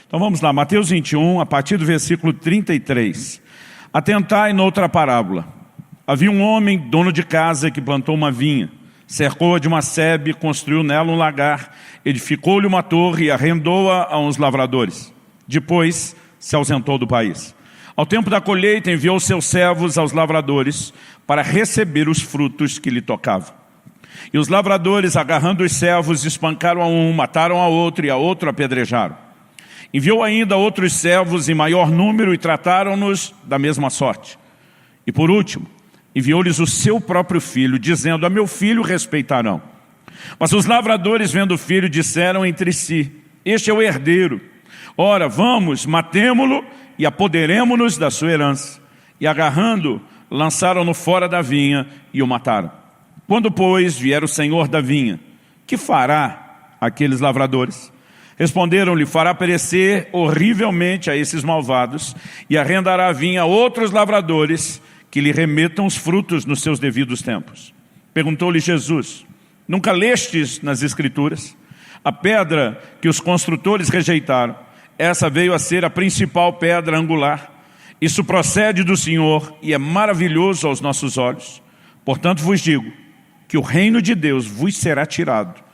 Então vamos lá, Mateus 21, a partir do versículo 33. Atentai noutra parábola. Havia um homem, dono de casa, que plantou uma vinha, cercou-a de uma sebe, construiu nela um lagar, edificou-lhe uma torre e arrendou-a a uns lavradores. Depois se ausentou do país. Ao tempo da colheita, enviou seus servos aos lavradores para receber os frutos que lhe tocavam. E os lavradores, agarrando os servos, espancaram a um, mataram a outro e a outro apedrejaram. Enviou ainda outros servos em maior número e trataram-nos da mesma sorte. E por último, enviou-lhes o seu próprio filho, dizendo: a meu filho respeitarão. Mas os lavradores, vendo o filho, disseram entre si: este é o herdeiro. Ora, vamos, matemo-lo e apoderemo-nos da sua herança. E agarrando-o, lançaram-no fora da vinha e o mataram. Quando, pois, vier o senhor da vinha, que fará aqueles lavradores? Responderam-lhe: fará perecer horrivelmente a esses malvados e arrendará a vinha a outros lavradores que lhe remetam os frutos nos seus devidos tempos. Perguntou-lhe Jesus: nunca lestes nas Escrituras? A pedra que os construtores rejeitaram, essa veio a ser a principal pedra angular. Isso procede do Senhor e é maravilhoso aos nossos olhos. Portanto vos digo que o reino de Deus vos será tirado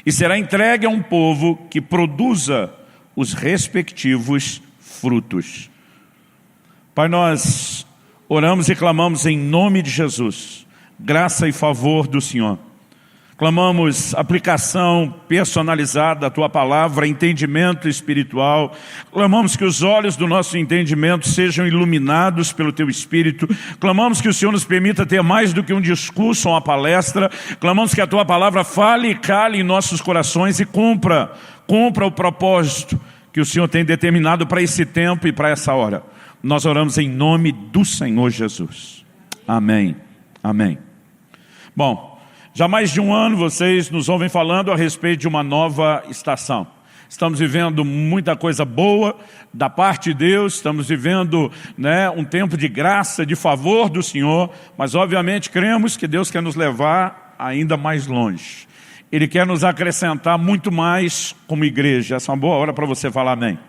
e será entregue a um povo que produza os respectivos frutos. Pai, nós oramos e clamamos em nome de Jesus, graça e favor do Senhor. Clamamos aplicação personalizada da Tua Palavra, entendimento espiritual. Clamamos que os olhos do nosso entendimento sejam iluminados pelo Teu Espírito. Clamamos que o Senhor nos permita ter mais do que um discurso ou uma palestra. Clamamos que a Tua Palavra fale e cale em nossos corações e cumpra o propósito que o Senhor tem determinado para esse tempo e para essa hora. Nós oramos em nome do Senhor Jesus. Amém. Amém. Bom, já há mais de um ano vocês nos ouvem falando a respeito de uma nova estação. Estamos vivendo muita coisa boa da parte de Deus, estamos vivendo um tempo de graça, de favor do Senhor, mas obviamente cremos que Deus quer nos levar ainda mais longe. Ele quer nos acrescentar muito mais como igreja. Essa é uma boa hora para você falar amém.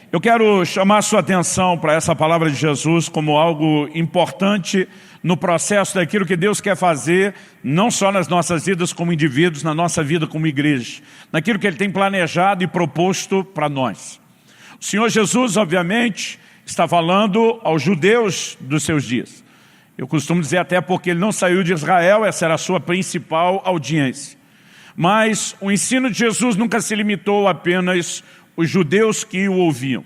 Eu quero chamar a sua atenção para essa palavra de Jesus como algo importante no processo daquilo que Deus quer fazer, não só nas nossas vidas como indivíduos, na nossa vida como igreja, naquilo que Ele tem planejado e proposto para nós. O Senhor Jesus, obviamente, está falando aos judeus dos seus dias. Eu costumo dizer até porque Ele não saiu de Israel, essa era a sua principal audiência. Mas o ensino de Jesus nunca se limitou a apenas os judeus que o ouviam.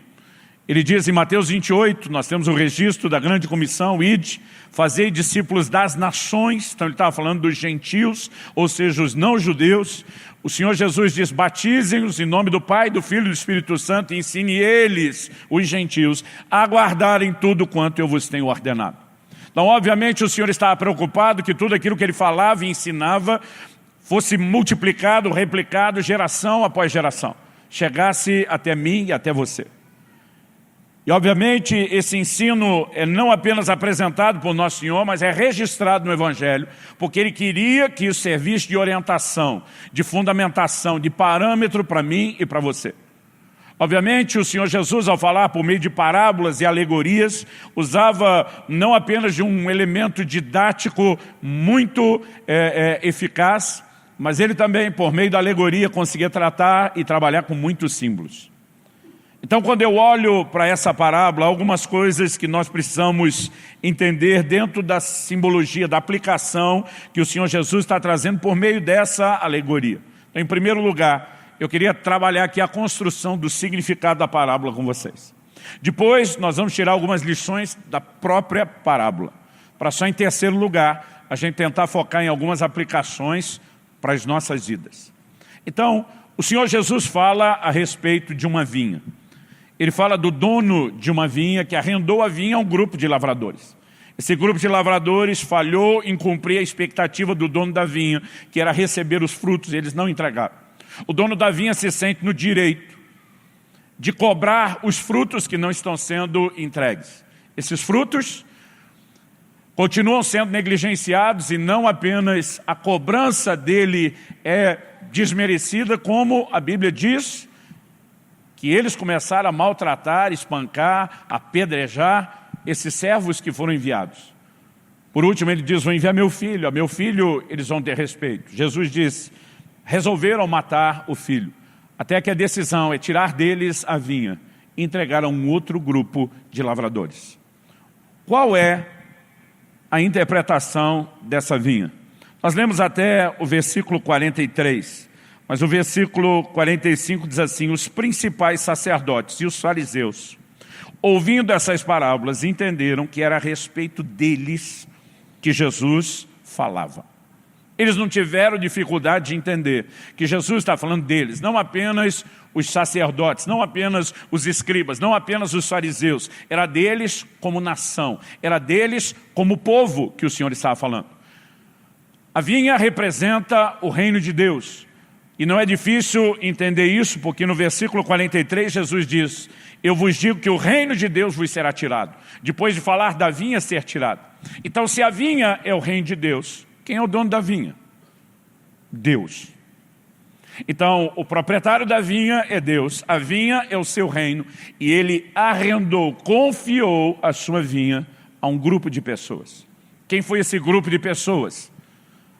Ele diz em Mateus 28, nós temos o registro da grande comissão, ide, fazei discípulos das nações. Então ele estava falando dos gentios, ou seja, os não judeus. O Senhor Jesus diz: batizem-os em nome do Pai, do Filho e do Espírito Santo e ensine eles, os gentios, a guardarem tudo quanto eu vos tenho ordenado. Então obviamente o Senhor estava preocupado que tudo aquilo que Ele falava e ensinava fosse multiplicado, replicado, geração após geração, chegasse até mim e até você. E obviamente esse ensino é não apenas apresentado por Nosso Senhor, mas é registrado no Evangelho, porque Ele queria que isso servisse de orientação, de fundamentação, de parâmetro para mim e para você. Obviamente o Senhor Jesus, ao falar por meio de parábolas e alegorias, usava não apenas de um elemento didático muito eficaz, mas Ele também, por meio da alegoria, conseguia tratar e trabalhar com muitos símbolos. Então, quando eu olho para essa parábola, há algumas coisas que nós precisamos entender dentro da simbologia, da aplicação que o Senhor Jesus está trazendo por meio dessa alegoria. Então, em primeiro lugar, eu queria trabalhar aqui a construção do significado da parábola com vocês. Depois, nós vamos tirar algumas lições da própria parábola, para só em terceiro lugar, a gente tentar focar em algumas aplicações para as nossas vidas. Então, o Senhor Jesus fala a respeito de uma vinha. Ele fala do dono de uma vinha que arrendou a vinha a um grupo de lavradores. Esse grupo de lavradores falhou em cumprir a expectativa do dono da vinha, que era receber os frutos, e eles não entregaram. O dono da vinha se sente no direito de cobrar os frutos que não estão sendo entregues. Esses frutos continuam sendo negligenciados e não apenas a cobrança dele é desmerecida, como a Bíblia diz, que eles começaram a maltratar, espancar, apedrejar esses servos que foram enviados. Por último, ele diz, vou enviar meu filho, a meu filho eles vão ter respeito. Jesus disse, resolveram matar o filho, até que a decisão é tirar deles a vinha e entregar a um outro grupo de lavradores. Qual é a interpretação dessa vinha? Nós lemos até o versículo 43, mas o versículo 45 diz assim, os principais sacerdotes e os fariseus, ouvindo essas parábolas, entenderam que era a respeito deles que Jesus falava. Eles não tiveram dificuldade de entender que Jesus está falando deles, não apenas os sacerdotes, não apenas os escribas, não apenas os fariseus, era deles como nação, era deles como povo que o Senhor estava falando. A vinha representa o reino de Deus. E não é difícil entender isso, porque no versículo 43 Jesus diz, eu vos digo que o reino de Deus vos será tirado. Depois de falar da vinha ser tirada. Então se a vinha é o reino de Deus, quem é o dono da vinha? Deus. Então o proprietário da vinha é Deus, a vinha é o seu reino, e ele arrendou, confiou a sua vinha a um grupo de pessoas. Quem foi esse grupo de pessoas?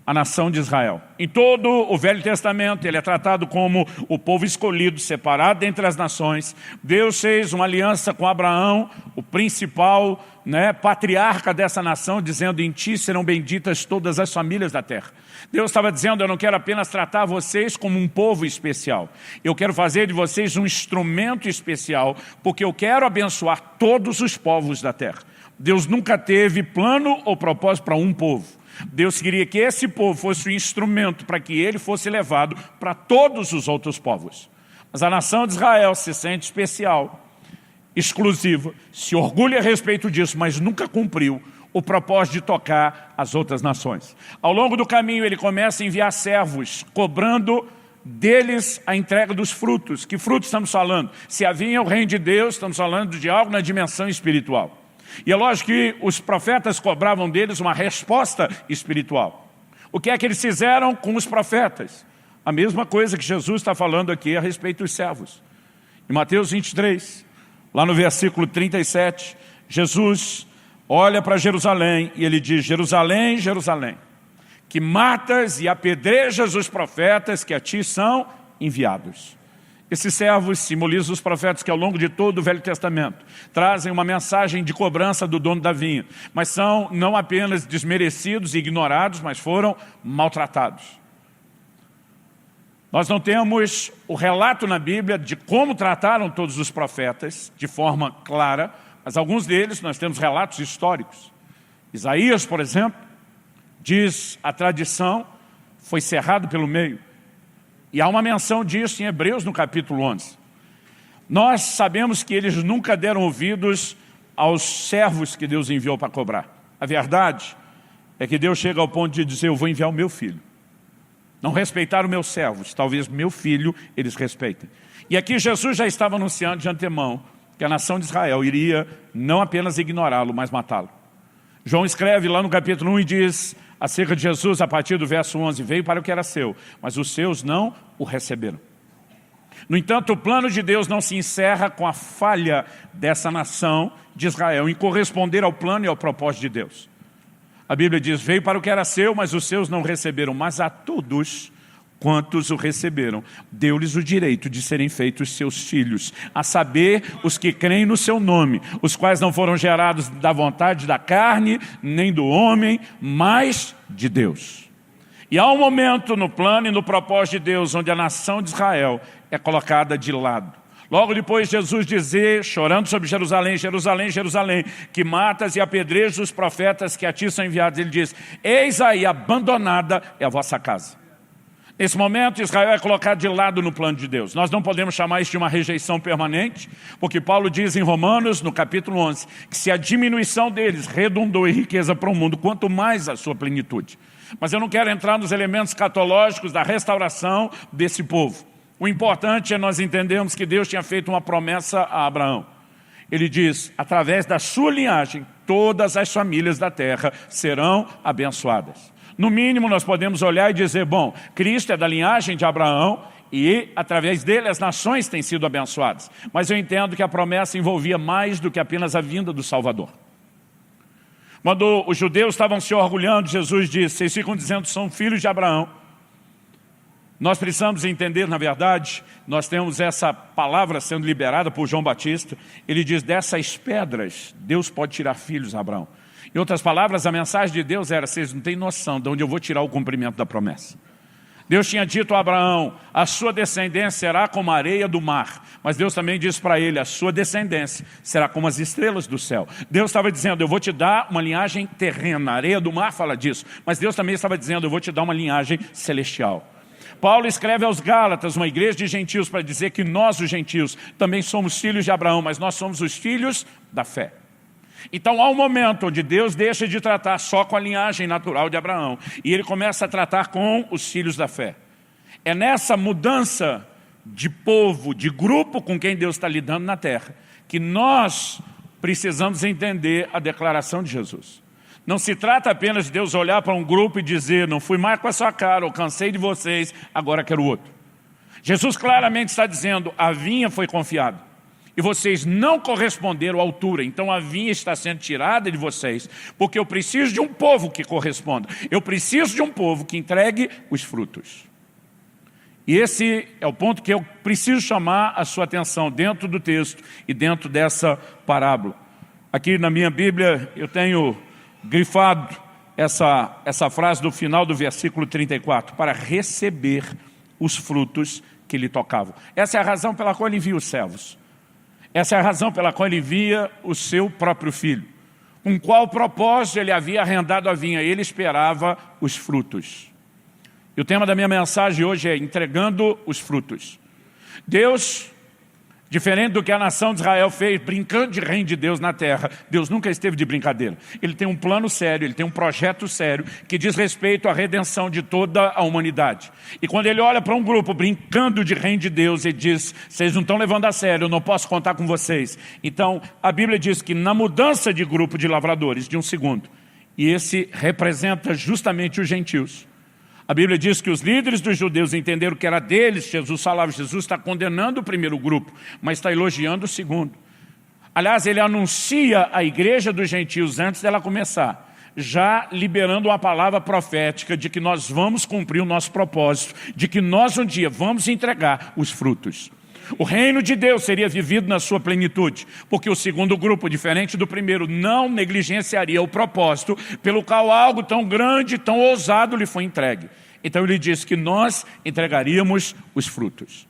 A nação de Israel. Em todo o Velho Testamento, ele é tratado como o povo escolhido, separado dentre as nações. Deus fez uma aliança com Abraão, o principal patriarca dessa nação, dizendo, em ti serão benditas todas as famílias da terra. Deus estava dizendo, eu não quero apenas tratar vocês como um povo especial. Eu quero fazer de vocês um instrumento especial, porque eu quero abençoar todos os povos da terra. Deus nunca teve plano ou propósito para um povo. Deus queria que esse povo fosse o instrumento para que ele fosse levado para todos os outros povos. Mas a nação de Israel se sente especial, exclusiva, se orgulha a respeito disso, mas nunca cumpriu o propósito de tocar as outras nações. Ao longo do caminho ele começa a enviar servos, cobrando deles a entrega dos frutos. Que frutos estamos falando? Se a vinha é o reino de Deus, estamos falando de algo na dimensão espiritual. E é lógico que os profetas cobravam deles uma resposta espiritual. O que é que eles fizeram com os profetas? A mesma coisa que Jesus está falando aqui a respeito dos servos. Em Mateus 23, lá no versículo 37, Jesus olha para Jerusalém e ele diz, Jerusalém, Jerusalém, que matas e apedrejas os profetas que a ti são enviados. Esses servos simbolizam os profetas que ao longo de todo o Velho Testamento trazem uma mensagem de cobrança do dono da vinha, mas são não apenas desmerecidos e ignorados, mas foram maltratados. Nós não temos o relato na Bíblia de como trataram todos os profetas de forma clara, mas alguns deles nós temos relatos históricos. Isaías, por exemplo, diz a tradição, foi cerrado pelo meio. E há uma menção disso em Hebreus no capítulo 11. Nós sabemos que eles nunca deram ouvidos aos servos que Deus enviou para cobrar. A verdade é que Deus chega ao ponto de dizer, eu vou enviar o meu filho. Não respeitaram meus servos, talvez meu filho eles respeitem. E aqui Jesus já estava anunciando de antemão que a nação de Israel iria não apenas ignorá-lo, mas matá-lo. João escreve lá no capítulo 1 e diz acerca de Jesus, a partir do verso 11, veio para o que era seu, mas os seus não o receberam. No entanto, o plano de Deus não se encerra com a falha dessa nação de Israel em corresponder ao plano e ao propósito de Deus. A Bíblia diz, veio para o que era seu, mas os seus não receberam, mas a todos quantos o receberam, deu-lhes o direito de serem feitos seus filhos, a saber, os que creem no seu nome, os quais não foram gerados da vontade da carne, nem do homem, mas de Deus. E há um momento no plano e no propósito de Deus, onde a nação de Israel é colocada de lado. Logo depois Jesus dizer, chorando sobre Jerusalém, Jerusalém, Jerusalém, que matas e apedrejas os profetas que a ti são enviados, ele diz, eis aí abandonada é a vossa casa. Nesse momento, Israel é colocado de lado no plano de Deus. Nós não podemos chamar isso de uma rejeição permanente, porque Paulo diz em Romanos, no capítulo 11, que se a diminuição deles redundou em riqueza para o mundo, quanto mais a sua plenitude. Mas eu não quero entrar nos elementos escatológicos da restauração desse povo. O importante é nós entendermos que Deus tinha feito uma promessa a Abraão. Ele diz, através da sua linhagem, todas as famílias da terra serão abençoadas. No mínimo, nós podemos olhar e dizer, bom, Cristo é da linhagem de Abraão e através dele as nações têm sido abençoadas. Mas eu entendo que a promessa envolvia mais do que apenas a vinda do Salvador. Quando os judeus estavam se orgulhando, Jesus disse, vocês ficam dizendo que são filhos de Abraão. Nós precisamos entender, na verdade, nós temos essa palavra sendo liberada por João Batista. Ele diz, dessas pedras, Deus pode tirar filhos a Abraão. Em outras palavras, a mensagem de Deus era, vocês não têm noção de onde eu vou tirar o cumprimento da promessa. Deus tinha dito a Abraão, a sua descendência será como a areia do mar. Mas Deus também disse para ele, a sua descendência será como as estrelas do céu. Deus estava dizendo, eu vou te dar uma linhagem terrena. A areia do mar fala disso. Mas Deus também estava dizendo, eu vou te dar uma linhagem celestial. Paulo escreve aos Gálatas, uma igreja de gentios, para dizer que nós, os gentios, também somos filhos de Abraão, mas nós somos os filhos da fé. Então há um momento onde Deus deixa de tratar só com a linhagem natural de Abraão, e ele começa a tratar com os filhos da fé. É nessa mudança de povo, de grupo com quem Deus está lidando na terra, que nós precisamos entender a declaração de Jesus. Não se trata apenas de Deus olhar para um grupo e dizer, não fui mais com a sua cara, eu cansei de vocês, agora quero outro. Jesus claramente está dizendo, a vinha foi confiada e vocês não corresponderam à altura, então a vinha está sendo tirada de vocês, porque eu preciso de um povo que corresponda, eu preciso de um povo que entregue os frutos. E esse é o ponto que eu preciso chamar a sua atenção dentro do texto e dentro dessa parábola. Aqui na minha Bíblia eu tenho grifado essa frase do final do versículo 34, para receber os frutos que lhe tocavam. Essa é a razão pela qual ele envia os servos. Essa é a razão pela qual ele envia o seu próprio filho. Com qual propósito ele havia arrendado a vinha? Ele esperava os frutos. E o tema da minha mensagem hoje é entregando os frutos. Deus, diferente do que a nação de Israel fez, brincando de reino de Deus na terra, Deus nunca esteve de brincadeira. Ele tem um plano sério, ele tem um projeto sério que diz respeito à redenção de toda a humanidade. E quando ele olha para um grupo brincando de reino de Deus, ele diz, vocês não estão levando a sério, eu não posso contar com vocês. Então, a Bíblia diz que na mudança de grupo de lavradores, de um segundo, e esse representa justamente os gentios, a Bíblia diz que os líderes dos judeus entenderam que era deles, Jesus falava, Jesus está condenando o primeiro grupo, mas está elogiando o segundo. Aliás, ele anuncia a igreja dos gentios antes dela começar, já liberando uma palavra profética de que nós vamos cumprir o nosso propósito, de que nós um dia vamos entregar os frutos. O reino de Deus seria vivido na sua plenitude, porque o segundo grupo, diferente do primeiro, não negligenciaria o propósito pelo qual algo tão grande, tão ousado lhe foi entregue. Então ele diz que nós entregaríamos os frutos.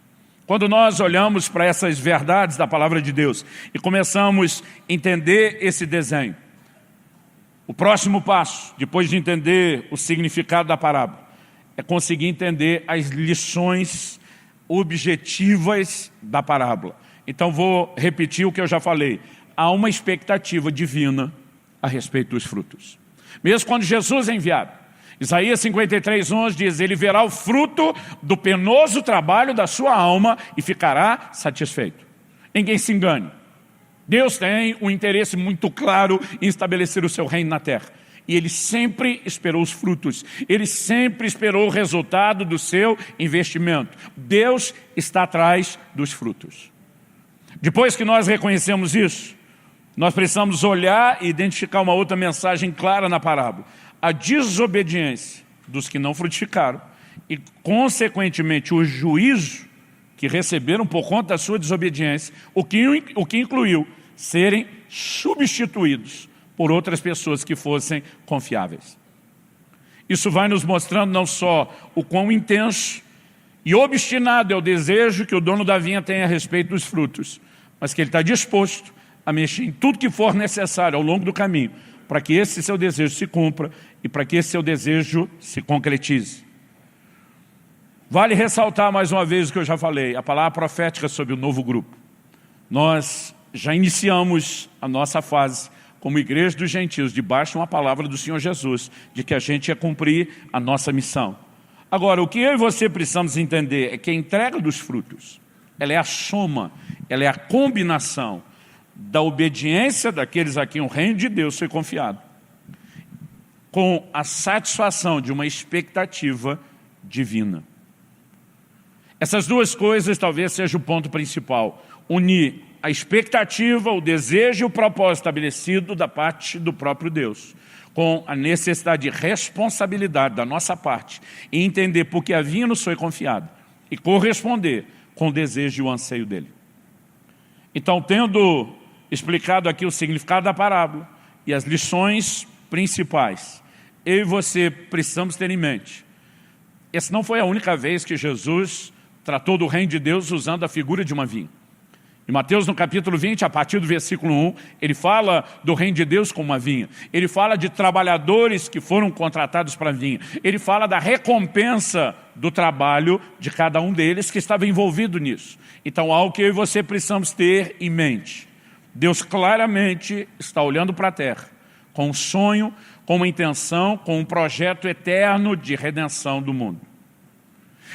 Quando nós olhamos para essas verdades da palavra de Deus e começamos a entender esse desenho, o próximo passo, depois de entender o significado da parábola, é conseguir entender as lições objetivas da parábola. Então vou repetir o que eu já falei. Há uma expectativa divina a respeito dos frutos. Mesmo quando Jesus é enviado, Isaías 53:11 diz, ele verá o fruto do penoso trabalho da sua alma e ficará satisfeito. Ninguém se engane. Deus tem um interesse muito claro em estabelecer o seu reino na terra. E ele sempre esperou os frutos. Ele sempre esperou o resultado do seu investimento. Deus está atrás dos frutos. Depois que nós reconhecemos isso, nós precisamos olhar e identificar uma outra mensagem clara na parábola. A desobediência dos que não frutificaram e, consequentemente, o juízo que receberam por conta da sua desobediência, o que incluiu serem substituídos por outras pessoas que fossem confiáveis. Isso vai nos mostrando não só o quão intenso e obstinado é o desejo que o dono da vinha tem a respeito dos frutos, mas que ele está disposto a mexer em tudo que for necessário ao longo do caminho, para que esse seu desejo se cumpra e para que esse seu desejo se concretize. Vale ressaltar mais uma vez o que eu já falei, a palavra profética sobre o novo grupo. Nós já iniciamos a nossa fase como igreja dos gentios, debaixo de uma palavra do Senhor Jesus, de que a gente ia cumprir a nossa missão. Agora, o que eu e você precisamos entender é que a entrega dos frutos, ela é a soma, ela é a combinação da obediência daqueles a quem o reino de Deus foi confiado, com a satisfação de uma expectativa divina. Essas duas coisas talvez seja o ponto principal. Unir a expectativa, o desejo e o propósito estabelecido da parte do próprio Deus, com a necessidade de responsabilidade da nossa parte, e entender por que a vinha nos foi confiada, e corresponder com o desejo e o anseio dele. Então, tendo explicado aqui o significado da parábola e as lições principais, eu e você precisamos ter em mente, essa não foi a única vez que Jesus tratou do reino de Deus usando a figura de uma vinha. Em Mateus, no capítulo 20, a partir do versículo 1, ele fala do reino de Deus como uma vinha. Ele fala de trabalhadores que foram contratados para a vinha. Ele fala da recompensa do trabalho de cada um deles que estava envolvido nisso. Então, algo que eu e você precisamos ter em mente. Deus claramente está olhando para a terra, com um sonho, com uma intenção, com um projeto eterno de redenção do mundo.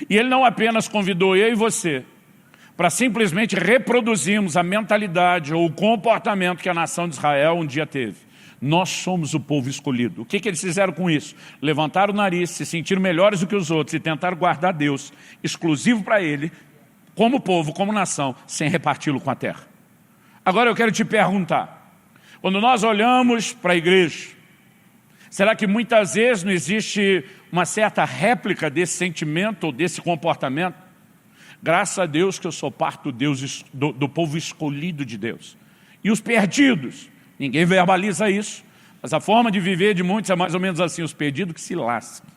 E Ele não apenas convidou eu e você para simplesmente reproduzirmos a mentalidade ou o comportamento que a nação de Israel um dia teve. Nós somos o povo escolhido. O que eles fizeram com isso? Levantaram o nariz, se sentiram melhores do que os outros e tentaram guardar Deus exclusivo para Ele, como povo, como nação, sem reparti-lo com a terra. Agora eu quero te perguntar, quando nós olhamos para a igreja, será que muitas vezes não existe uma certa réplica desse sentimento ou desse comportamento? Graças a Deus que eu sou parte do povo escolhido de Deus. E os perdidos, ninguém verbaliza isso, mas a forma de viver de muitos é mais ou menos assim, os perdidos que se lascam.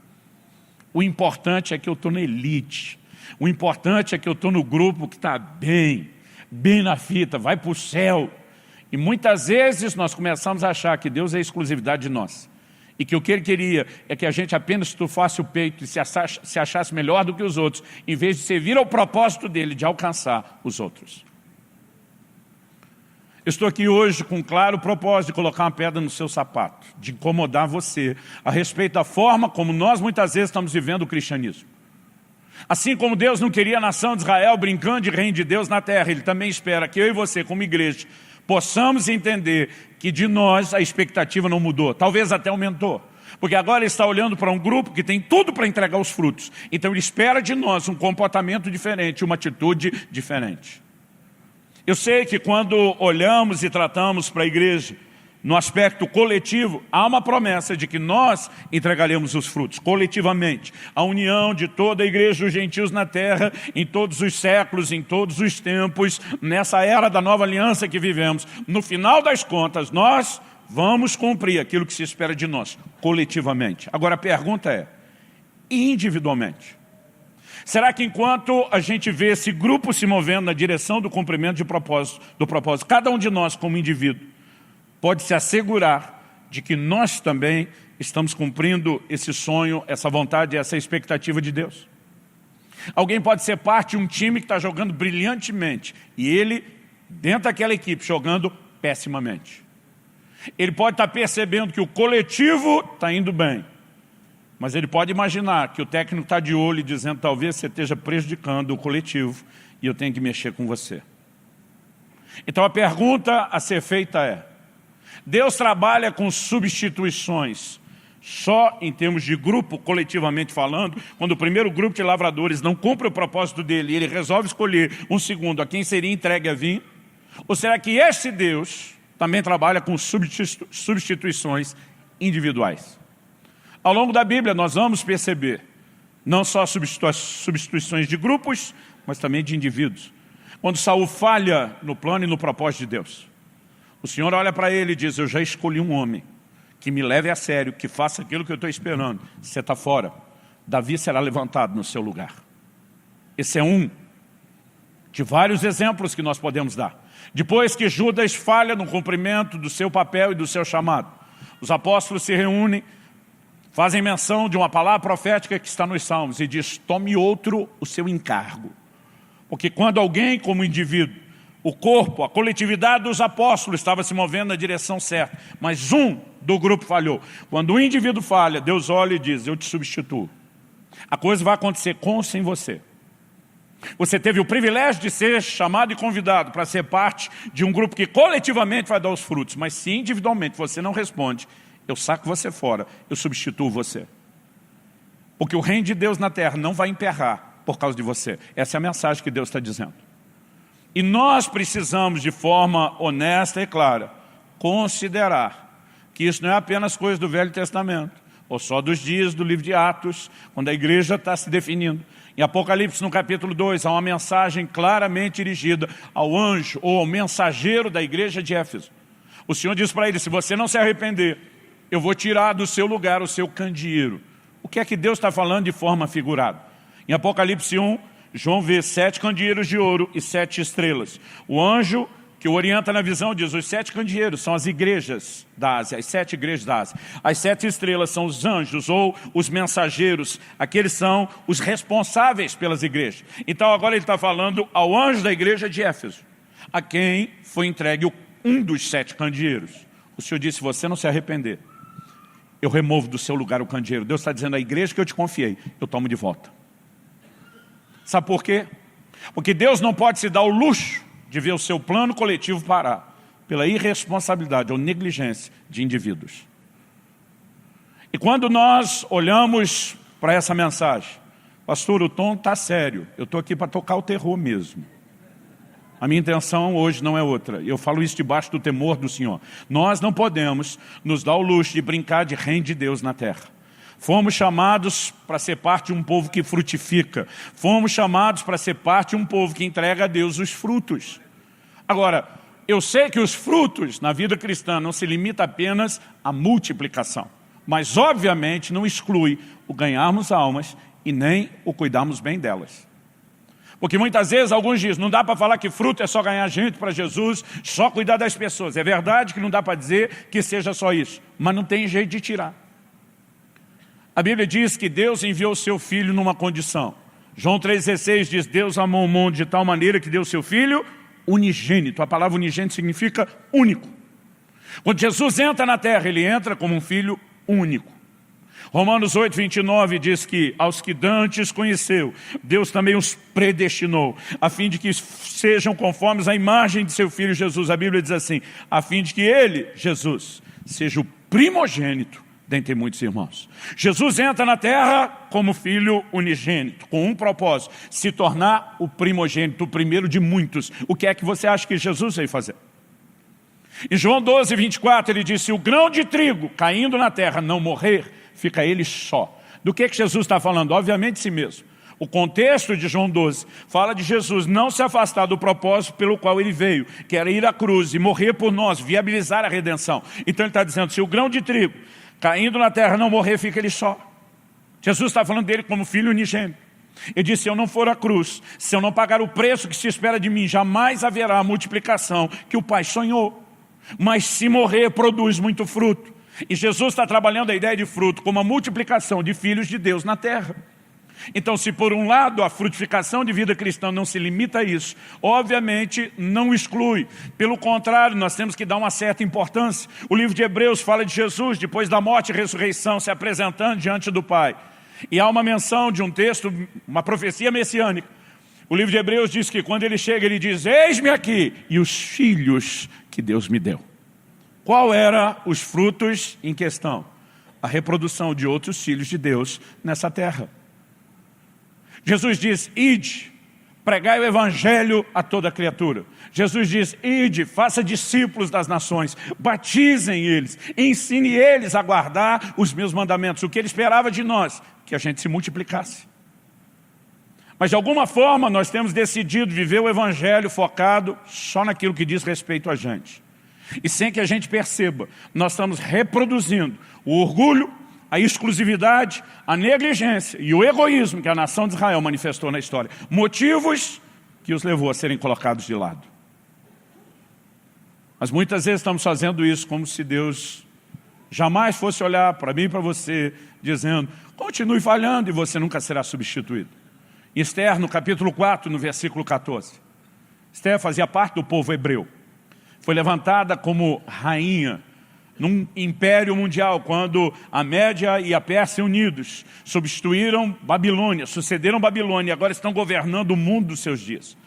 O importante é que eu estou na elite, o importante é que eu estou no grupo que está bem na fita, vai para o céu. E muitas vezes nós começamos a achar que Deus é a exclusividade de nós. E que o que Ele queria é que a gente apenas estufasse o peito e se achasse melhor do que os outros, em vez de servir ao propósito dEle de alcançar os outros. Eu estou aqui hoje com um claro propósito de colocar uma pedra no seu sapato, de incomodar você a respeito da forma como nós muitas vezes estamos vivendo o cristianismo. Assim como Deus não queria a nação de Israel brincando de reino de Deus na terra, Ele também espera que eu e você, como igreja, possamos entender que de nós a expectativa não mudou, talvez até aumentou. Porque agora Ele está olhando para um grupo que tem tudo para entregar os frutos. Então Ele espera de nós um comportamento diferente, uma atitude diferente. Eu sei que quando olhamos e tratamos para a igreja, no aspecto coletivo, há uma promessa de que nós entregaremos os frutos, coletivamente. A união de toda a igreja dos gentios na terra, em todos os séculos, em todos os tempos, nessa era da nova aliança que vivemos. No final das contas, nós vamos cumprir aquilo que se espera de nós, coletivamente. Agora a pergunta é, individualmente? Será que enquanto a gente vê esse grupo se movendo na direção do cumprimento do propósito, cada um de nós como indivíduo, pode se assegurar de que nós também estamos cumprindo esse sonho, essa vontade, essa expectativa de Deus? Alguém pode ser parte de um time que está jogando brilhantemente e ele, dentro daquela equipe, jogando pessimamente. Ele pode estar percebendo que o coletivo está indo bem, mas ele pode imaginar que o técnico está de olho e dizendo, talvez você esteja prejudicando o coletivo e eu tenho que mexer com você. Então a pergunta a ser feita é, Deus trabalha com substituições só em termos de grupo, coletivamente falando, quando o primeiro grupo de lavradores não cumpre o propósito dele e ele resolve escolher um segundo a quem seria entregue a vinha? Ou será que esse Deus também trabalha com substituições individuais? Ao longo da Bíblia nós vamos perceber não só substituições de grupos, mas também de indivíduos. Quando Saul falha no plano e no propósito de Deus, o Senhor olha para ele e diz, eu já escolhi um homem que me leve a sério, que faça aquilo que eu estou esperando. Você está fora, Davi será levantado no seu lugar. Esse é um de vários exemplos que nós podemos dar. Depois que Judas falha no cumprimento do seu papel e do seu chamado, os apóstolos se reúnem, fazem menção de uma palavra profética que está nos Salmos e diz, tome outro o seu encargo. Porque quando alguém como indivíduo, o corpo, a coletividade dos apóstolos estava se movendo na direção certa, mas um do grupo falhou. Quando um indivíduo falha, Deus olha e diz, eu te substituo. A coisa vai acontecer com ou sem você. Você teve o privilégio de ser chamado e convidado para ser parte de um grupo que coletivamente vai dar os frutos, mas se individualmente você não responde, eu saco você fora, eu substituo você. Porque o reino de Deus na terra não vai emperrar por causa de você. Essa é a mensagem que Deus está dizendo. E nós precisamos, de forma honesta e clara, considerar que isso não é apenas coisa do Velho Testamento, ou só dos dias do livro de Atos, quando a igreja está se definindo. Em Apocalipse, no capítulo 2, há uma mensagem claramente dirigida ao anjo ou ao mensageiro da igreja de Éfeso. O Senhor diz para ele, se você não se arrepender, eu vou tirar do seu lugar o seu candeeiro. O que é que Deus está falando de forma figurada? Em Apocalipse 1, João vê 7 candeeiros de ouro e 7 estrelas. O anjo que o orienta na visão diz, os 7 candeeiros são as igrejas da Ásia, as 7 igrejas da Ásia. As 7 estrelas são os anjos ou os mensageiros, aqueles são os responsáveis pelas igrejas. Então agora ele está falando ao anjo da igreja de Éfeso, a quem foi entregue um dos 7 candeeiros. O Senhor disse, se você não se arrepender, eu removo do seu lugar o candeeiro. Deus está dizendo, a igreja que eu te confiei, eu tomo de volta. Sabe por quê? Porque Deus não pode se dar o luxo de ver o seu plano coletivo parar pela irresponsabilidade ou negligência de indivíduos. E quando nós olhamos para essa mensagem, pastor, o tom está sério, eu estou aqui para tocar o terror mesmo. A minha intenção hoje não é outra, eu falo isso debaixo do temor do Senhor. Nós não podemos nos dar o luxo de brincar de reino de Deus na terra. Fomos chamados para ser parte de um povo que frutifica. Fomos chamados para ser parte de um povo que entrega a Deus os frutos. Agora, eu sei que os frutos na vida cristã não se limita apenas à multiplicação. Mas, obviamente, não exclui o ganharmos almas e nem o cuidarmos bem delas. Porque muitas vezes alguns dizem, não dá para falar que fruto é só ganhar gente para Jesus, só cuidar das pessoas. É verdade que não dá para dizer que seja só isso, mas não tem jeito de tirar. A Bíblia diz que Deus enviou o seu Filho numa condição. João 3,16 diz, Deus amou o mundo de tal maneira que deu o seu Filho unigênito. A palavra unigênito significa único. Quando Jesus entra na terra, ele entra como um Filho único. Romanos 8,29 diz que aos que dantes conheceu, Deus também os predestinou, a fim de que sejam conformes à imagem de seu Filho Jesus. A Bíblia diz assim, a fim de que ele, Jesus, seja o primogênito dentre muitos irmãos. Jesus entra na terra como filho unigênito, com um propósito, se tornar o primogênito, o primeiro de muitos. O que é que você acha que Jesus veio fazer? Em João 12,24 ele disse, o grão de trigo caindo na terra não morrer, fica ele só. Do que Jesus está falando? Obviamente de si mesmo. O contexto de João 12 fala de Jesus não se afastar do propósito pelo qual ele veio, que era ir à cruz e morrer por nós, viabilizar a redenção. Então ele está dizendo, se o grão de trigo caindo na terra não morrer, fica ele só. Jesus está falando dele como filho unigênito. Ele disse, se eu não for à cruz, se eu não pagar o preço que se espera de mim, jamais haverá a multiplicação que o Pai sonhou. Mas se morrer, produz muito fruto. E Jesus está trabalhando a ideia de fruto como a multiplicação de filhos de Deus na terra. Então, se por um lado a frutificação de vida cristã não se limita a isso, obviamente não exclui. Pelo contrário, nós temos que dar uma certa importância. O livro de Hebreus fala de Jesus, depois da morte e ressurreição, se apresentando diante do Pai. E há uma menção de um texto, uma profecia messiânica. O livro de Hebreus diz que quando ele chega, ele diz, eis-me aqui, e os filhos que Deus me deu. Qual eram os frutos em questão? A reprodução de outros filhos de Deus nessa terra. Jesus diz, ide, pregai o evangelho a toda criatura. Jesus diz, ide, faça discípulos das nações, batizem eles, ensine eles a guardar os meus mandamentos. O que ele esperava de nós? Que a gente se multiplicasse. Mas de alguma forma nós temos decidido viver o evangelho focado só naquilo que diz respeito a gente. E sem que a gente perceba, nós estamos reproduzindo o orgulho, a exclusividade, a negligência e o egoísmo que a nação de Israel manifestou na história. Motivos que os levou a serem colocados de lado. Mas muitas vezes estamos fazendo isso como se Deus jamais fosse olhar para mim e para você, dizendo, continue falhando e você nunca será substituído. Esther, no capítulo 4, no versículo 14. Esther fazia parte do povo hebreu. Foi levantada como rainha num império mundial, quando a Média e a Pérsia unidos substituíram Babilônia, sucederam Babilônia e agora estão governando o mundo dos seus dias.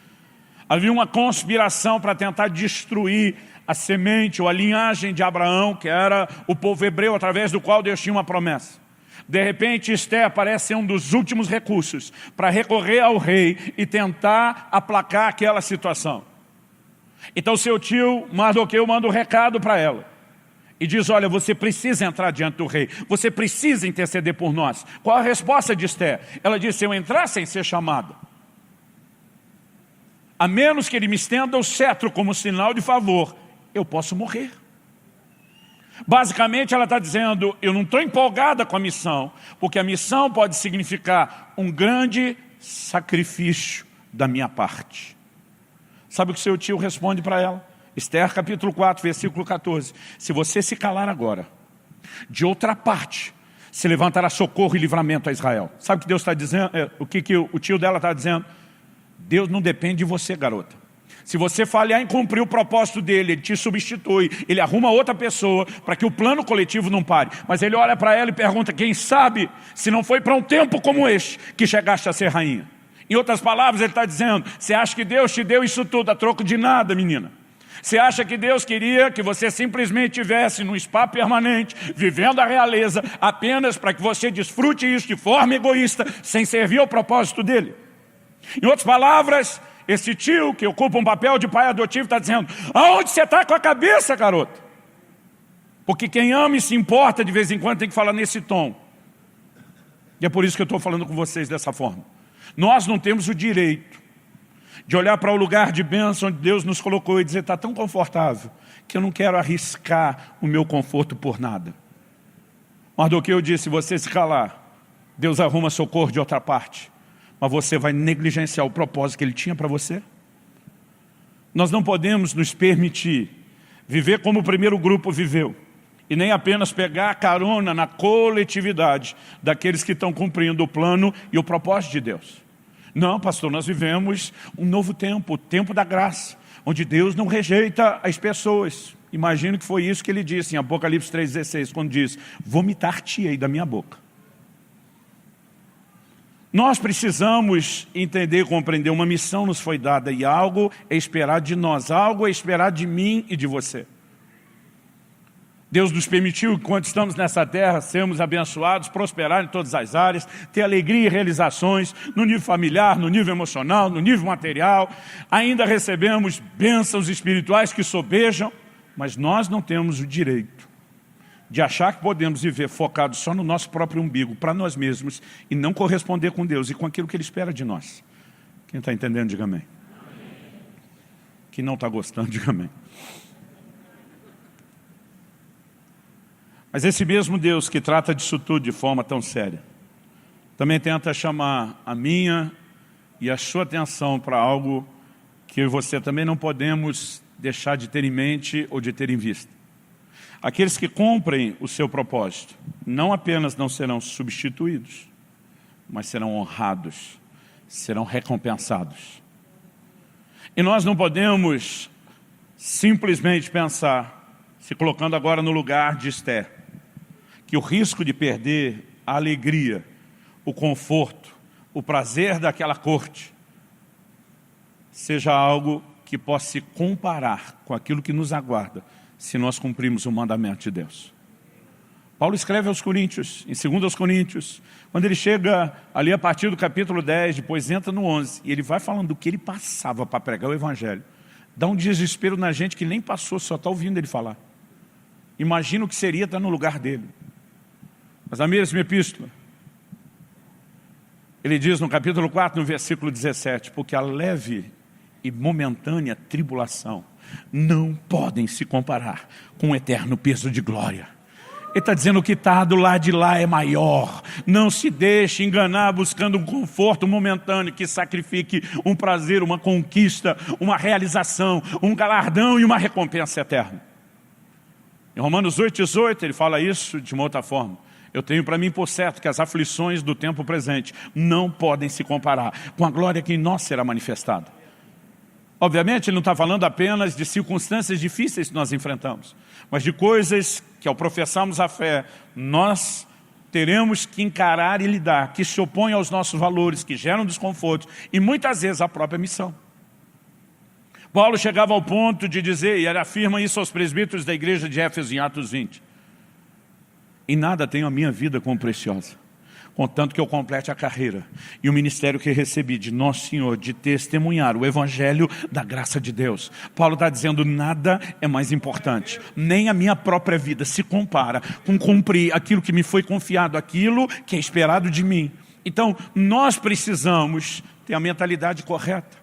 Havia uma conspiração para tentar destruir a semente ou a linhagem de Abraão, que era o povo hebreu, através do qual Deus tinha uma promessa. De repente, Esther parece ser um dos últimos recursos para recorrer ao rei e tentar aplacar aquela situação. Então seu tio Mardoqueu manda um recado para ela e diz, olha, você precisa entrar diante do rei, você precisa interceder por nós. Qual a resposta de Esther? Ela diz, se eu entrar sem ser chamada, a menos que ele me estenda o cetro como sinal de favor, eu posso morrer. Basicamente ela está dizendo, eu não estou empolgada com a missão, porque a missão pode significar um grande sacrifício da minha parte. Sabe o que seu tio responde para ela? Esther capítulo 4, versículo 14. Se você se calar agora, de outra parte se levantará socorro e livramento a Israel. Sabe o que Deus está dizendo? O que o tio dela está dizendo? Deus não depende de você, garota. Se você falhar em cumprir o propósito dele, ele te substitui, ele arruma outra pessoa para que o plano coletivo não pare. Mas ele olha para ela e pergunta, quem sabe se não foi para um tempo como este que chegaste a ser rainha? Em outras palavras, ele está dizendo, você acha que Deus te deu isso tudo a troco de nada, menina? Você acha que Deus queria que você simplesmente estivesse num spa permanente, vivendo a realeza, apenas para que você desfrute isso de forma egoísta, sem servir ao propósito dele? Em outras palavras, esse tio que ocupa um papel de pai adotivo está dizendo, aonde você está com a cabeça, garoto? Porque quem ama e se importa de vez em quando tem que falar nesse tom. E é por isso que eu estou falando com vocês dessa forma. Nós não temos o direito de olhar para o lugar de bênção onde Deus nos colocou e dizer, está tão confortável que eu não quero arriscar o meu conforto por nada. Mardoqueu disse, se você se calar, Deus arruma socorro de outra parte. Mas você vai negligenciar o propósito que ele tinha para você? Nós não podemos nos permitir viver como o primeiro grupo viveu, e nem apenas pegar a carona na coletividade daqueles que estão cumprindo o plano e o propósito de Deus. Não, pastor, nós vivemos um novo tempo, o tempo da graça, onde Deus não rejeita as pessoas. Imagino que foi isso que ele disse em Apocalipse 3,16, quando diz, vomitar-te-ei da minha boca. Nós precisamos entender e compreender, uma missão nos foi dada e algo é esperado de nós, algo é esperado de mim e de você. Deus nos permitiu, enquanto estamos nessa terra, sermos abençoados, prosperar em todas as áreas, ter alegria e realizações no nível familiar, no nível emocional, no nível material. Ainda recebemos bênçãos espirituais que sobejam, mas nós não temos o direito de achar que podemos viver focados só no nosso próprio umbigo, para nós mesmos, e não corresponder com Deus e com aquilo que Ele espera de nós. Quem está entendendo, diga amém. Quem não está gostando, diga amém. Mas esse mesmo Deus que trata disso tudo de forma tão séria, também tenta chamar a minha e a sua atenção para algo que eu e você também não podemos deixar de ter em mente ou de ter em vista. Aqueles que cumprem o seu propósito, não apenas não serão substituídos, mas serão honrados, serão recompensados. E nós não podemos simplesmente pensar, se colocando agora no lugar de Esther, que o risco de perder a alegria, o conforto, o prazer daquela corte, seja algo que possa se comparar com aquilo que nos aguarda, se nós cumprirmos o mandamento de Deus. Paulo escreve aos Coríntios, em 2 Coríntios, quando ele chega ali a partir do capítulo 10, depois entra no 11, e ele vai falando do que ele passava para pregar o Evangelho. Dá um desespero na gente que nem passou, só está ouvindo ele falar. Imagina o que seria estar no lugar dele. Mas a mesma epístola, ele diz no capítulo 4, no versículo 17, porque a leve e momentânea tribulação não podem se comparar com o eterno peso de glória. Ele está dizendo que está do lado de lá é maior. Não se deixe enganar buscando um conforto momentâneo que sacrifique um prazer, uma conquista, uma realização, um galardão e uma recompensa eterna. Em Romanos 8,18 ele fala isso de uma outra forma. Eu tenho para mim por certo que as aflições do tempo presente não podem se comparar com a glória que em nós será manifestada. Obviamente ele não está falando apenas de circunstâncias difíceis que nós enfrentamos, mas de coisas que ao professarmos a fé, nós teremos que encarar e lidar, que se opõem aos nossos valores, que geram desconforto e muitas vezes a própria missão. Paulo chegava ao ponto de dizer, e ele afirma isso aos presbíteros da igreja de Éfeso em Atos 20, Em nada tenho a minha vida como preciosa, contanto que eu complete a carreira e o ministério que recebi de Nosso Senhor, de testemunhar o Evangelho da graça de Deus. Paulo está dizendo, nada é mais importante, nem a minha própria vida se compara com cumprir aquilo que me foi confiado, aquilo que é esperado de mim. Então, nós precisamos ter a mentalidade correta.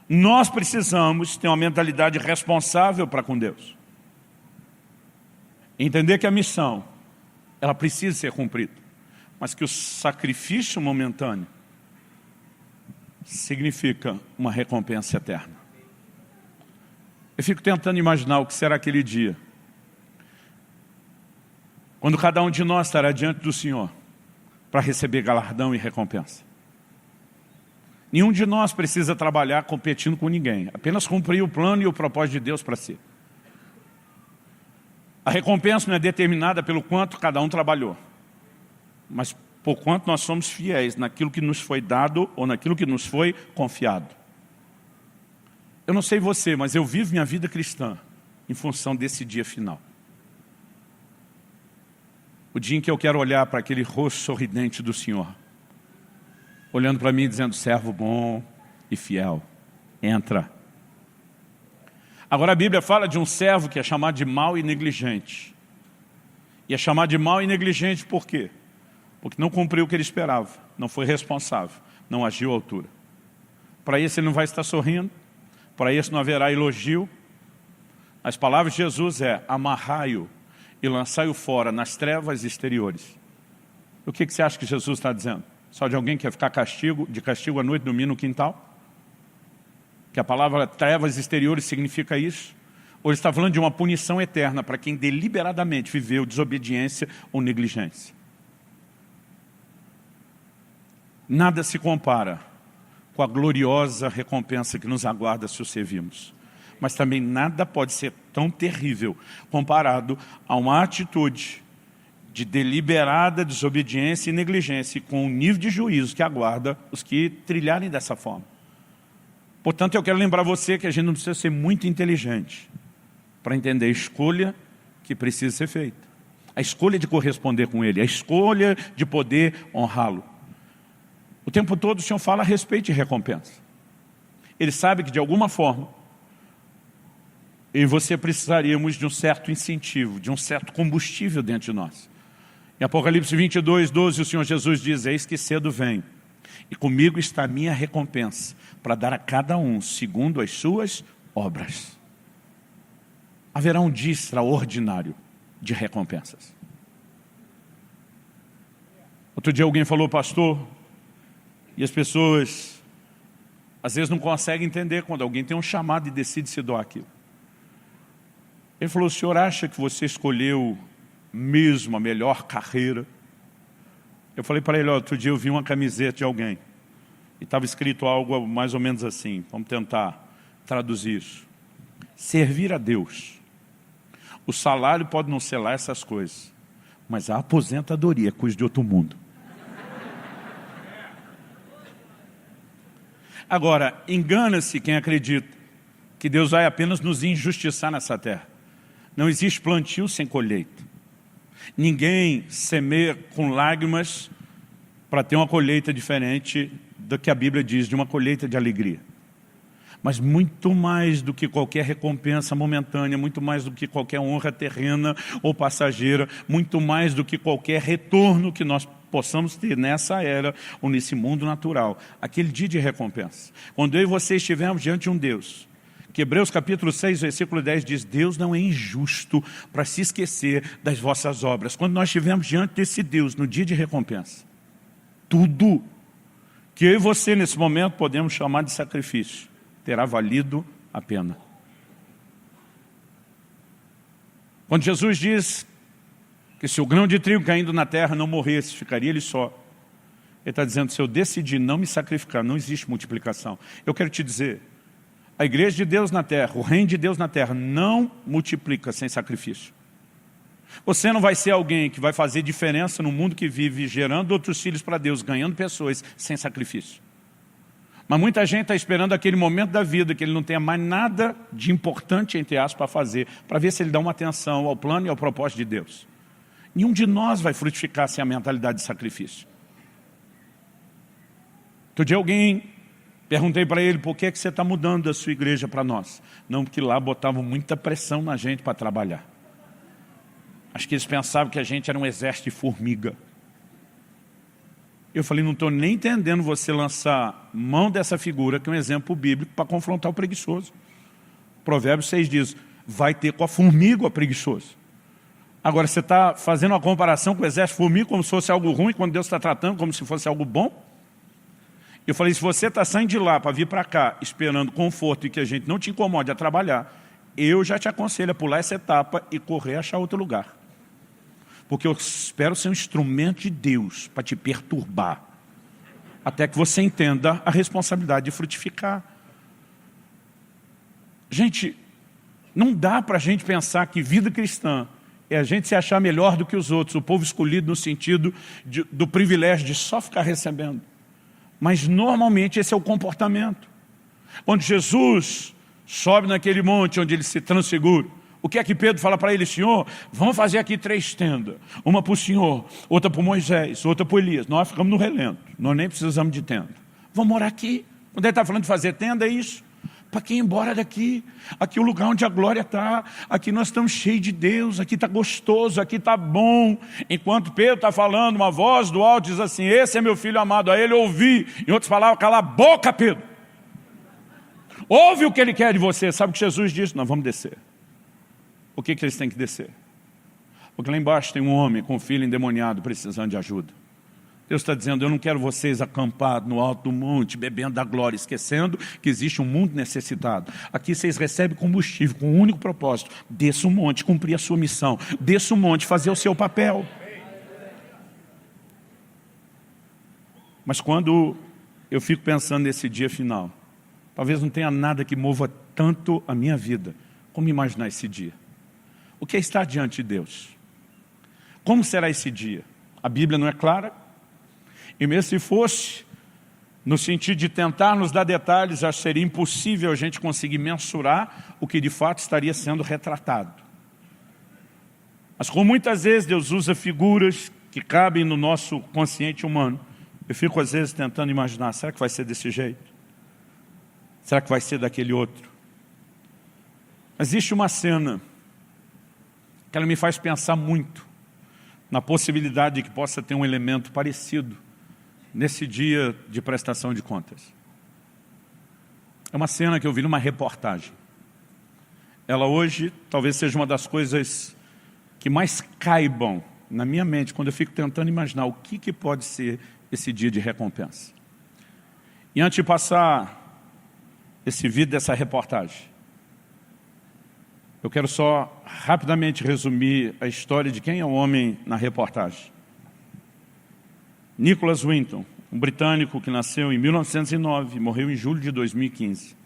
Nós precisamos ter uma mentalidade responsável para com Deus. Entender que a missão, ela precisa ser cumprida, mas que o sacrifício momentâneo significa uma recompensa eterna. Eu fico tentando imaginar o que será aquele dia, quando cada um de nós estará diante do Senhor para receber galardão e recompensa. Nenhum de nós precisa trabalhar competindo com ninguém, apenas cumprir o plano e o propósito de Deus para si. A recompensa não é determinada pelo quanto cada um trabalhou, mas por quanto nós somos fiéis naquilo que nos foi dado ou naquilo que nos foi confiado. Eu não sei você, mas eu vivo minha vida cristã em função desse dia final. O dia em que eu quero olhar para aquele rosto sorridente do Senhor, olhando para mim dizendo, servo bom e fiel, entra. Agora a Bíblia fala de um servo que é chamado de mau e negligente. E é chamado de mau e negligente por quê? Porque não cumpriu o que ele esperava, não foi responsável, não agiu à altura. Para esse ele não vai estar sorrindo, para esse não haverá elogio. As palavras de Jesus é, amarrai-o e lançai-o fora nas trevas exteriores. O que você acha que Jesus está dizendo? Só de alguém que quer ficar de castigo à noite, dormir no quintal? Que a palavra trevas exteriores significa isso? Ou ele está falando de uma punição eterna para quem deliberadamente viveu desobediência ou negligência? Nada se compara com a gloriosa recompensa que nos aguarda se o servirmos. Mas também nada pode ser tão terrível comparado a uma atitude de deliberada desobediência e negligência com o nível de juízo que aguarda os que trilharem dessa forma. Portanto, eu quero lembrar você que a gente não precisa ser muito inteligente para entender a escolha que precisa ser feita. A escolha de corresponder com Ele, a escolha de poder honrá-lo. O tempo todo o Senhor fala a respeito de recompensa. Ele sabe que de alguma forma, eu e você precisaríamos de um certo incentivo, de um certo combustível dentro de nós. Em Apocalipse 22, 12, o Senhor Jesus diz, eis que cedo venho, e comigo está a minha recompensa, para dar a cada um segundo as suas obras. Haverá um dia extraordinário de recompensas. Outro dia alguém falou, pastor, e as pessoas às vezes não conseguem entender quando alguém tem um chamado e decide se doar aquilo. Ele falou, o senhor acha que você escolheu mesmo a melhor carreira? Eu falei para ele, outro dia eu vi uma camiseta de alguém e estava escrito algo mais ou menos assim, vamos tentar traduzir isso. Servir a Deus. O salário pode não ser lá essas coisas, mas a aposentadoria é coisa de outro mundo. Agora, engana-se quem acredita que Deus vai apenas nos injustiçar nessa terra. Não existe plantio sem colheita. Ninguém semeia com lágrimas para ter uma colheita diferente do que a Bíblia diz, de uma colheita de alegria. Mas muito mais do que qualquer recompensa momentânea, muito mais do que qualquer honra terrena ou passageira, muito mais do que qualquer retorno que nós possamos ter nessa era ou nesse mundo natural. Aquele dia de recompensa. Quando eu e você estivermos diante de um Deus, que Hebreus capítulo 6, versículo 10 diz, Deus não é injusto para se esquecer das vossas obras. Quando nós estivermos diante desse Deus, no dia de recompensa, tudo que eu e você nesse momento podemos chamar de sacrifício, terá valido a pena. Quando Jesus diz que se o grão de trigo caindo na terra não morresse, ficaria ele só. Ele está dizendo, se eu decidir não me sacrificar, não existe multiplicação. Eu quero te dizer, a igreja de Deus na terra, o reino de Deus na terra, não multiplica sem sacrifício. Você não vai ser alguém que vai fazer diferença no mundo que vive gerando outros filhos para Deus, ganhando pessoas sem sacrifício. Mas muita gente está esperando aquele momento da vida que ele não tenha mais nada de importante, entre aspas, para fazer, para ver se ele dá uma atenção ao plano e ao propósito de Deus. Nenhum de nós vai frutificar sem a mentalidade de sacrifício. Outro dia perguntei para ele, por que você está mudando da sua igreja para nós? Não, porque lá botavam muita pressão na gente para trabalhar. Acho que eles pensavam que a gente era um exército de formiga. Eu falei, não estou nem entendendo você lançar mão dessa figura, que é um exemplo bíblico, para confrontar o preguiçoso. Provérbios 6 diz, vai ter com a formiga o preguiçoso. Agora, você está fazendo uma comparação com o exército de formiga como se fosse algo ruim, quando Deus está tratando como se fosse algo bom? Eu falei, se você está saindo de lá para vir para cá, esperando conforto e que a gente não te incomode a trabalhar, eu já te aconselho a pular essa etapa e correr a achar outro lugar. Porque eu espero ser um instrumento de Deus para te perturbar, até que você entenda a responsabilidade de frutificar. Gente, não dá para a gente pensar que vida cristã é a gente se achar melhor do que os outros, o povo escolhido no sentido do privilégio de só ficar recebendo. Mas normalmente esse é o comportamento. Quando Jesus sobe naquele monte onde ele se transfigura, o que é que Pedro fala para ele? Senhor, vamos fazer aqui 3 tendas. Uma para o Senhor, outra para o Moisés, outra para o Elias. Nós ficamos no relento, nós nem precisamos de tenda. Vamos morar aqui. Quando ele está falando de fazer tenda, é isso. Para quem ir embora daqui? Aqui é o lugar onde a glória está. Aqui nós estamos cheios de Deus. Aqui está gostoso, aqui está bom. Enquanto Pedro está falando, uma voz do alto diz assim, esse é meu filho amado, a ele ouvi. Em outras palavras, cala a boca, Pedro. Ouve o que ele quer de você. Sabe o que Jesus disse? Nós vamos descer. Por que eles têm que descer? Porque lá embaixo tem um homem com um filho endemoniado precisando de ajuda. Deus está dizendo, eu não quero vocês acampados no alto do monte, bebendo da glória, esquecendo que existe um mundo necessitado. Aqui vocês recebem combustível com um único propósito. Desça o monte, cumprir a sua missão. Desça o monte, fazer o seu papel. Mas quando eu fico pensando nesse dia final, talvez não tenha nada que mova tanto a minha vida como imaginar esse dia. O que é estar diante de Deus? Como será esse dia? A Bíblia não é clara? E mesmo se fosse, no sentido de tentar nos dar detalhes, acho que seria impossível a gente conseguir mensurar o que de fato estaria sendo retratado. Mas como muitas vezes Deus usa figuras que cabem no nosso consciente humano, eu fico às vezes tentando imaginar, será que vai ser desse jeito? Será que vai ser daquele outro? Mas existe uma cena que ela me faz pensar muito na possibilidade de que possa ter um elemento parecido nesse dia de prestação de contas. É uma cena que eu vi numa reportagem. Ela hoje talvez seja uma das coisas que mais caibam na minha mente quando eu fico tentando imaginar o que pode ser esse dia de recompensa. E antes de passar esse vídeo dessa reportagem, eu quero só rapidamente resumir a história de quem é o homem na reportagem. Nicholas Winton, um britânico que nasceu em 1909 e morreu em julho de 2015.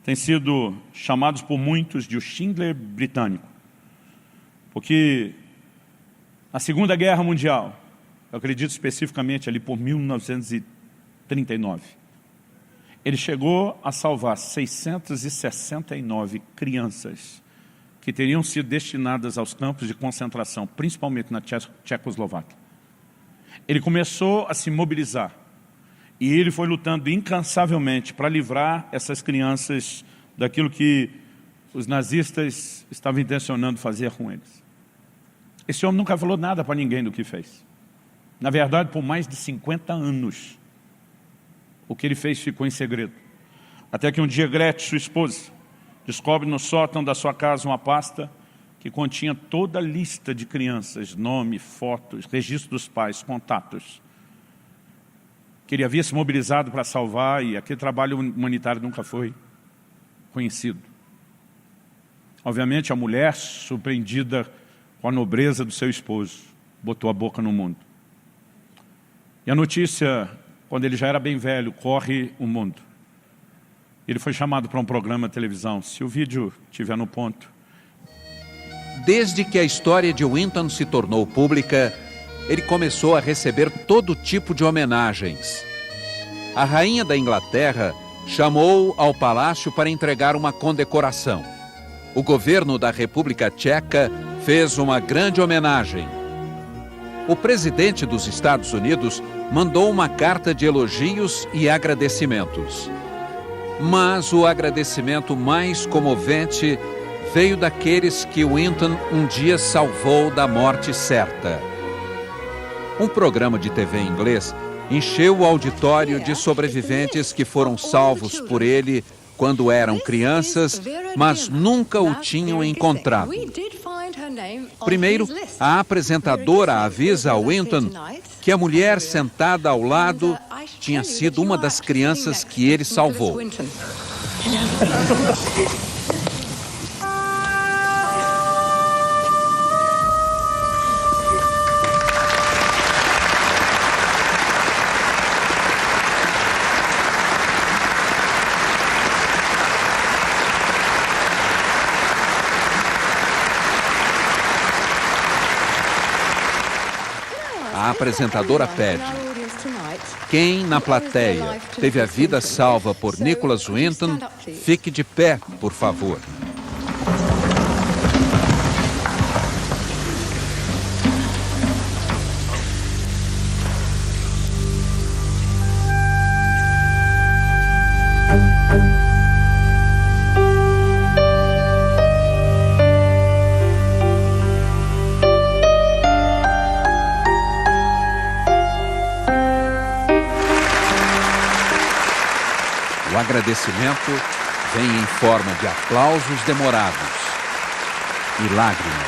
Tem sido chamados por muitos de o Schindler britânico. Porque na Segunda Guerra Mundial, eu acredito especificamente ali por 1939, ele chegou a salvar 669 crianças que teriam sido destinadas aos campos de concentração, principalmente na Tchecoslováquia. Ele começou a se mobilizar e ele foi lutando incansavelmente para livrar essas crianças daquilo que os nazistas estavam intencionando fazer com eles. Esse homem nunca falou nada para ninguém do que fez. Na verdade, por mais de 50 anos, o que ele fez ficou em segredo. Até que um dia Gretchen, sua esposa, descobre no sótão da sua casa uma pasta que continha toda a lista de crianças, nome, fotos, registro dos pais, contatos, que ele havia se mobilizado para salvar, e aquele trabalho humanitário nunca foi conhecido. Obviamente a mulher, surpreendida com a nobreza do seu esposo, botou a boca no mundo. E a notícia, quando ele já era bem velho, corre o mundo. Ele foi chamado para um programa de televisão. Se o vídeo estiver no ponto. Desde que a história de Winton se tornou pública, ele começou a receber todo tipo de homenagens. A rainha da Inglaterra chamou-o ao palácio para entregar uma condecoração. O governo da República Tcheca fez uma grande homenagem. o presidente dos Estados Unidos mandou uma carta de elogios e agradecimentos. Mas o agradecimento mais comovente veio daqueles que Winton um dia salvou da morte certa. Um programa de TV em inglês encheu o auditório de sobreviventes que foram salvos por ele quando eram crianças, mas nunca o tinham encontrado. Primeiro, a apresentadora avisa a Winton que a mulher sentada ao lado tinha sido uma das crianças que ele salvou. A apresentadora pede: quem na plateia teve a vida salva por Nicholas Winton, fique de pé, por favor. O agradecimento vem em forma de aplausos demorados e lágrimas.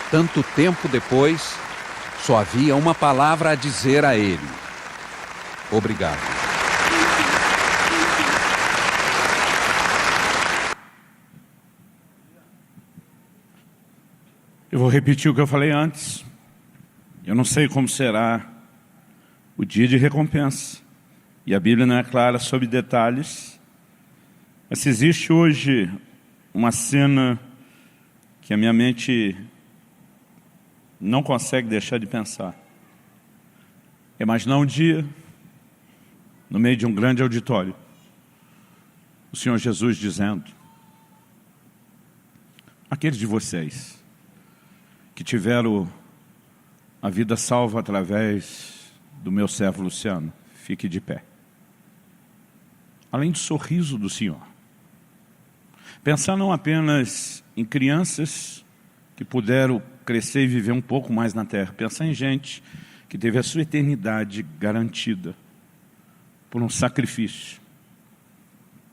Tanto tempo depois, só havia uma palavra a dizer a ele: obrigado. Eu vou repetir o que eu falei antes. Eu não sei como será o dia de recompensa. E a Bíblia não é clara sobre detalhes. Mas se existe hoje uma cena que a minha mente não consegue deixar de pensar, é imaginar um dia, no meio de um grande auditório, o Senhor Jesus dizendo: aqueles de vocês que tiveram a vida salva através do meu servo Luciano, fique de pé. Além do sorriso do Senhor, pensar não apenas em crianças que puderam crescer e viver um pouco mais na terra, pensar em gente que teve a sua eternidade garantida por um sacrifício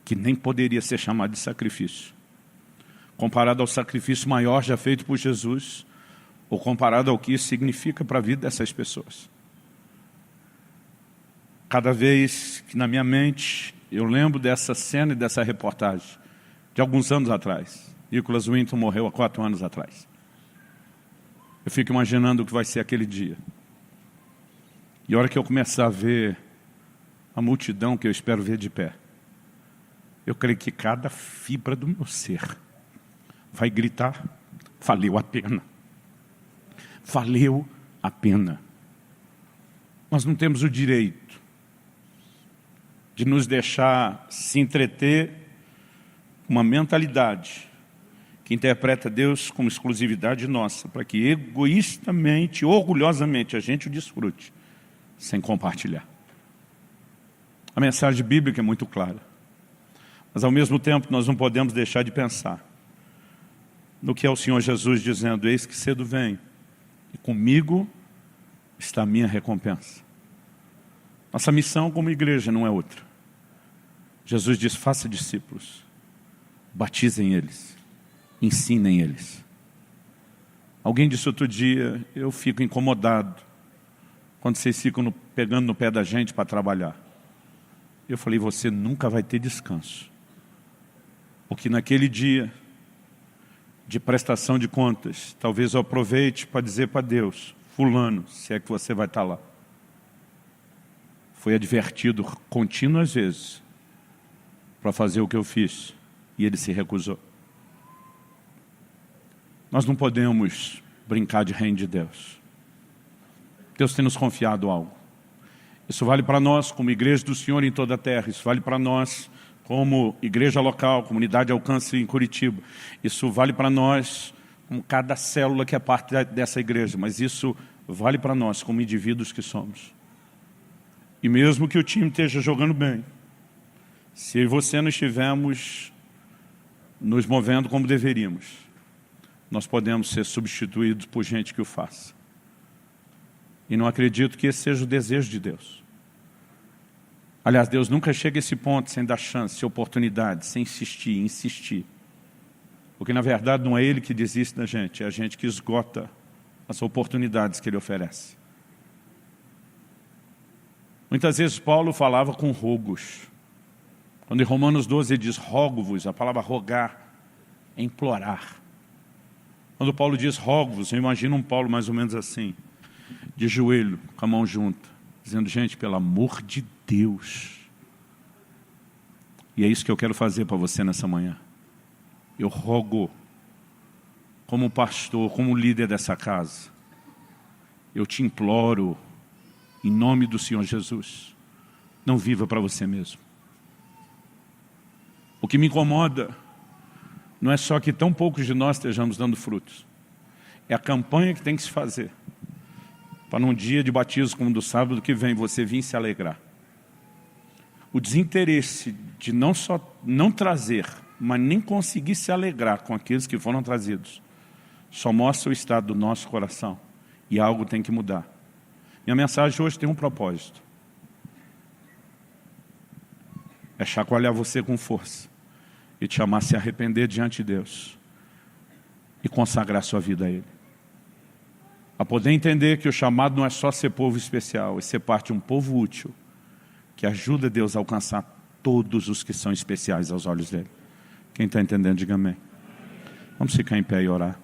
que nem poderia ser chamado de sacrifício, comparado ao sacrifício maior já feito por Jesus, ou comparado ao que isso significa para a vida dessas pessoas. Cada vez que na minha mente eu lembro dessa cena e dessa reportagem, de alguns anos atrás, Nicholas Winton morreu há 4 anos atrás, eu fico imaginando o que vai ser aquele dia. E a hora que eu começar a ver a multidão que eu espero ver de pé, eu creio que cada fibra do meu ser vai gritar: valeu a pena. Valeu a pena. Nós não temos o direito de nos deixar se entreter com uma mentalidade que interpreta Deus como exclusividade nossa, para que egoístamente, orgulhosamente, a gente o desfrute, sem compartilhar. A mensagem bíblica é muito clara, mas ao mesmo tempo nós não podemos deixar de pensar no que é o Senhor Jesus dizendo: eis que cedo venho, e comigo está a minha recompensa. Nossa missão como igreja não é outra. Jesus diz: faça discípulos, batizem eles, ensinem eles. Alguém disse outro dia: eu fico incomodado quando vocês ficam pegando no pé da gente para trabalhar. Eu falei: você nunca vai ter descanso, porque naquele dia de prestação de contas, talvez eu aproveite para dizer para Deus: fulano, se é que você vai estar lá, foi advertido contínuas vezes para fazer o que eu fiz, e ele se recusou. Nós não podemos brincar de reino de Deus. Deus tem nos confiado algo. Isso vale para nós como igreja do Senhor em toda a terra. Isso vale para nós como igreja local, comunidade Alcance em Curitiba. Isso vale para nós, como cada célula que é parte dessa igreja, mas isso vale para nós, como indivíduos que somos. E mesmo que o time esteja jogando bem, se você não estivermos nos movendo como deveríamos, nós podemos ser substituídos por gente que o faça. E não acredito que esse seja o desejo de Deus. Aliás, Deus nunca chega a esse ponto sem dar chance, oportunidade, sem insistir. Porque, na verdade, não é Ele que desiste da gente, é a gente que esgota as oportunidades que Ele oferece. Muitas vezes Paulo falava com rogos. Quando em Romanos 12 ele diz rogo-vos, a palavra rogar é implorar. Quando Paulo diz rogo-vos, eu imagino um Paulo mais ou menos assim, de joelho, com a mão junta, dizendo, gente, pelo amor de Deus. E é isso que eu quero fazer para você nessa manhã. Eu rogo, como pastor, como líder dessa casa, eu te imploro, em nome do Senhor Jesus, não viva para você mesmo. O que me incomoda não é só que tão poucos de nós estejamos dando frutos. É a campanha que tem que se fazer para num dia de batismo como do sábado que vem, você vir se alegrar. O desinteresse de não só não trazer, mas nem conseguir se alegrar com aqueles que foram trazidos, só mostra o estado do nosso coração. E algo tem que mudar. Minha mensagem hoje tem um propósito. É chacoalhar você com força e te chamar a se arrepender diante de Deus e consagrar sua vida a Ele. A poder entender que o chamado não é só ser povo especial, é ser parte de um povo útil que ajuda Deus a alcançar todos os que são especiais aos olhos dEle. Quem está entendendo, diga amém. Vamos ficar em pé e orar.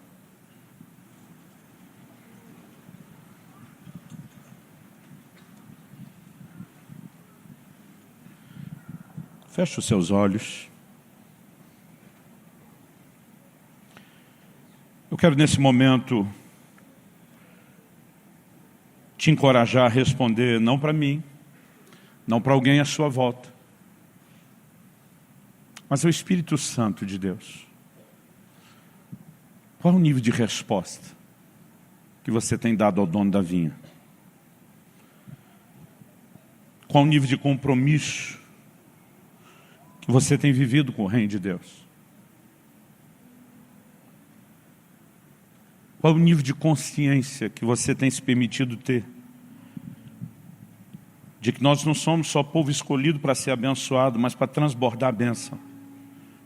Feche os seus olhos. Eu quero nesse momento te encorajar a responder, não para mim, não para alguém à sua volta, mas ao Espírito Santo de Deus. Qual é o nível de resposta que você tem dado ao dono da vinha? Qual o nível de compromisso que você tem vivido com o reino de Deus? Qual o nível de consciência que você tem se permitido ter? De que nós não somos só povo escolhido para ser abençoado, mas para transbordar a bênção.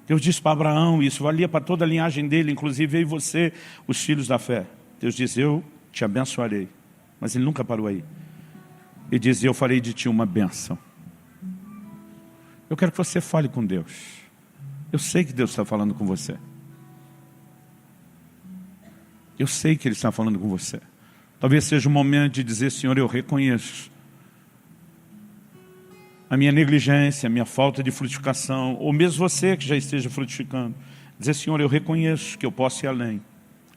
Deus disse para Abraão, isso valia para toda a linhagem dele, inclusive eu e você, os filhos da fé. Deus diz, eu te abençoarei. Mas ele nunca parou aí. Ele diz, eu farei de ti uma bênção. Eu quero que você fale com Deus. Eu sei que Deus está falando com você. Eu sei que Ele está falando com você. Talvez seja o momento de dizer, Senhor, eu reconheço a minha negligência, a minha falta de frutificação, ou mesmo você que já esteja frutificando. Dizer, Senhor, eu reconheço que eu posso ir além.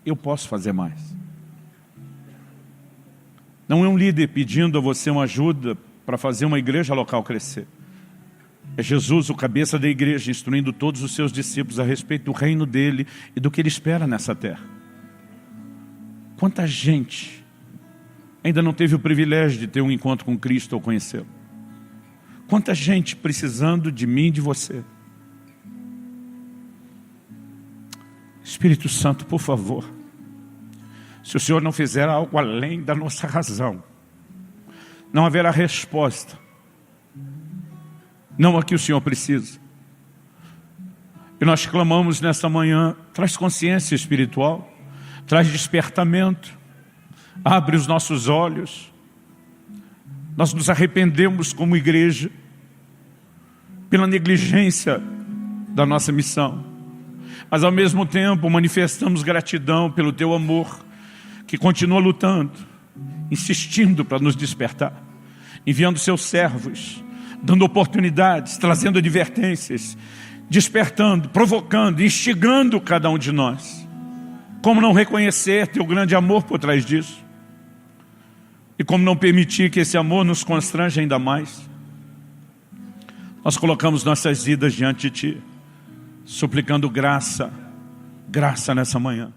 Eu posso fazer mais. Não é um líder pedindo a você uma ajuda para fazer uma igreja local crescer. É Jesus, o cabeça da igreja, instruindo todos os seus discípulos a respeito do reino dele e do que ele espera nessa terra. Quanta gente ainda não teve o privilégio de ter um encontro com Cristo ou conhecê-lo? Quanta gente precisando de mim e de você? Espírito Santo, por favor, se o Senhor não fizer algo além da nossa razão, não haverá resposta. Não a que o Senhor precisa. E nós clamamos nesta manhã, traz consciência espiritual, traz despertamento, abre os nossos olhos. Nós nos arrependemos como igreja pela negligência da nossa missão, mas ao mesmo tempo manifestamos gratidão pelo teu amor, que continua lutando, insistindo para nos despertar, enviando seus servos, dando oportunidades, trazendo advertências, despertando, provocando, instigando cada um de nós. Como não reconhecer teu grande amor por trás disso? E como não permitir que esse amor nos constrange ainda mais? Nós colocamos nossas vidas diante de Ti, suplicando graça, graça nessa manhã.